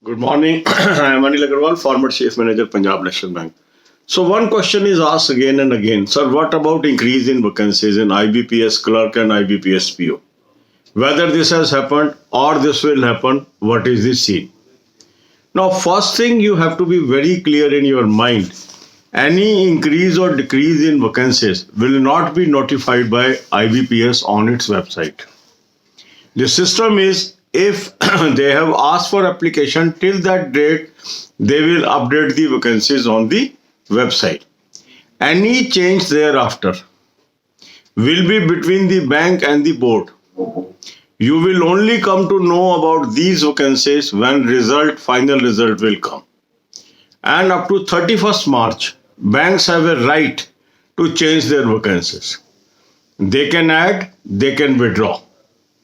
Good morning. I am Anil Agarwal, former Chief Manager, Punjab National Bank. So one question is asked again and again, sir, what about increase in vacancies in IBPS clerk and IBPS PO? Whether this has happened or this will happen, what is the scene? Now, first thing you have to be very clear in your mind, any increase or decrease in vacancies will not be notified by IBPS on its website. The system is, if they have asked for application till that date, they will update the vacancies on the website. Any change thereafter will be between the bank and the board. You will only come to know about these vacancies when final result will come. And up to 31st March, banks have a right to change their vacancies. They can add, they can withdraw.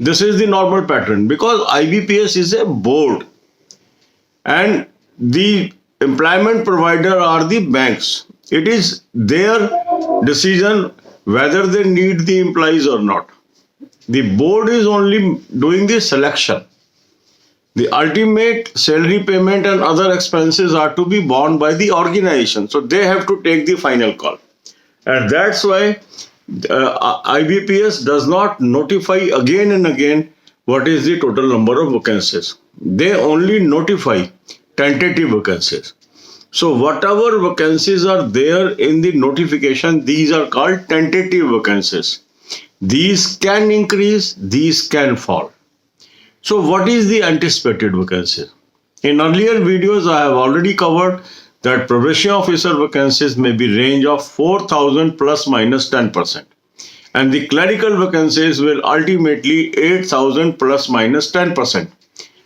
This is the normal pattern because IBPS is a board and the employment provider are the banks. It is their decision whether they need the employees or not. The board is only doing the selection. The ultimate salary payment and other expenses are to be borne by the organization. So they have to take the final call. And that's why IBPS does not notify again and again what is the total number of vacancies. They only notify tentative vacancies. So whatever vacancies are there in the notification, these are called tentative vacancies. These can increase, these can fall. So what is the anticipated vacancy? In earlier videos, I have already covered that probation officer vacancies may be range of 4,000 plus minus 10%. And the clerical vacancies will ultimately 8,000 plus minus 10%.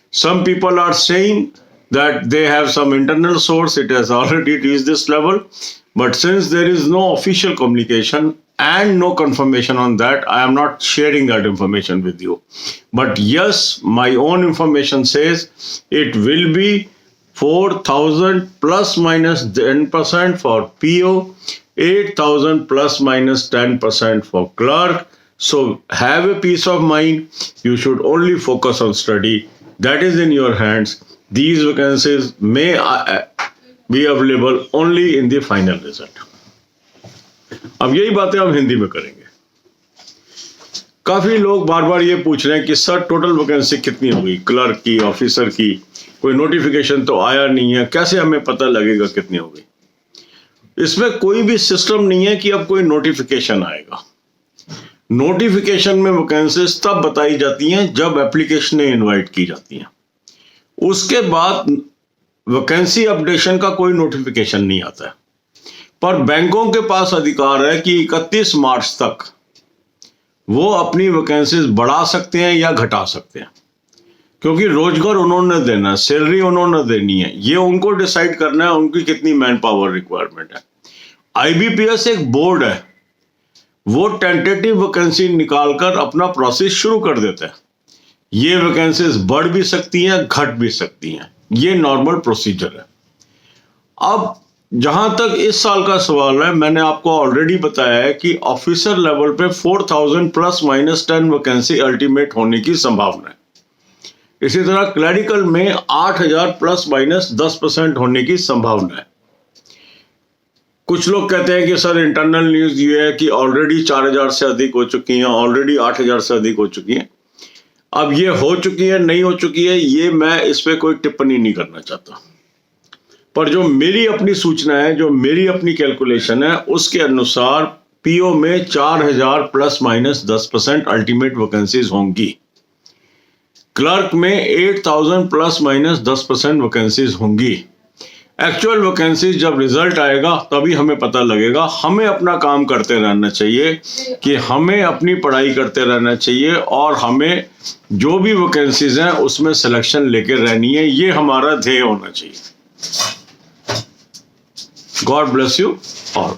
Some people are saying that they have some internal source, it has already reached this level. But since there is no official communication and no confirmation on that, I am not sharing that information with you. But yes, my own information says it will be 4,000 plus minus 10% for PO, 8,000 plus minus 10% for clerk. So have a peace of mind. You should only focus on study. That is in your hands. These vacancies may be available only in the final result. अब यही बातें हम हिंदी में करेंगे. काफी लोग बार बार ये पूछ रहे हैं कि सर टोटल वैकेंसी कितनी होगी, क्लर्क की, ऑफिसर की, कोई नोटिफिकेशन तो आया नहीं है, कैसे हमें पता लगेगा कितनी होगी. इसमें कोई भी सिस्टम नहीं है कि अब कोई नोटिफिकेशन आएगा. नोटिफिकेशन में वैकेंसीज तब बताई जाती हैं जब एप्लीकेशनें इनवाइट की जाती हैं. उसके बाद वैकेंसी अपडेशन का कोई नोटिफिकेशन नहीं आता है. पर बैंकों के पास अधिकार है कि 31 मार्च तक वो अपनी वैकेंसीज बढ़ा सकते हैं या घटा सकते हैं, क्योंकि रोजगार उन्होंने देना है, सैलरी उन्होंने देनी है, ये उनको डिसाइड करना है उनकी कितनी मैन पावर रिक्वायरमेंट है. आईबीपीएस एक बोर्ड है, वो टेंटेटिव वैकेंसी निकालकर अपना प्रोसेस शुरू कर देता है. ये वैकेंसीज बढ़ भी सकती हैं, घट भी सकती हैं, ये नॉर्मल प्रोसीजर है. अब जहां तक इस साल का सवाल है, मैंने आपको ऑलरेडी बताया है कि ऑफिसर लेवल पे 4,000 प्लस माइनस 10 वैकेंसी अल्टीमेट होने की संभावना है. इसी तरह क्लरिकल में 8,000 प्लस माइनस 10% होने की संभावना है. कुछ लोग कहते हैं कि सर इंटरनल न्यूज ये है कि ऑलरेडी 4,000 से अधिक हो चुकी हैं, ऑलरेडी 8,000 से अधिक हो चुकी हैं. अब ये हो चुकी है नहीं हो चुकी है, ये मैं इस पे कोई टिप्पणी नहीं करना चाहता. पर जो मेरी अपनी सूचना है, जो मेरी अपनी कैलकुलेशन है, उसके अनुसार पीओ में 4,000 प्लस माइनस 10% अल्टीमेट वैकेंसीज होंगी. क्लर्क में 8,000 प्लस माइनस 10% वैकेंसीज होंगी. एक्चुअल वैकेंसीज जब रिजल्ट आएगा तभी हमें पता लगेगा. हमें अपना काम करते रहना चाहिए कि हमें अपनी पढ़ाई करते रहना चाहिए और हमें जो भी वैकेंसीज हैं उसमें सिलेक्शन लेकर रहनी है. ये हमारा ध्येय होना चाहिए. God bless you all.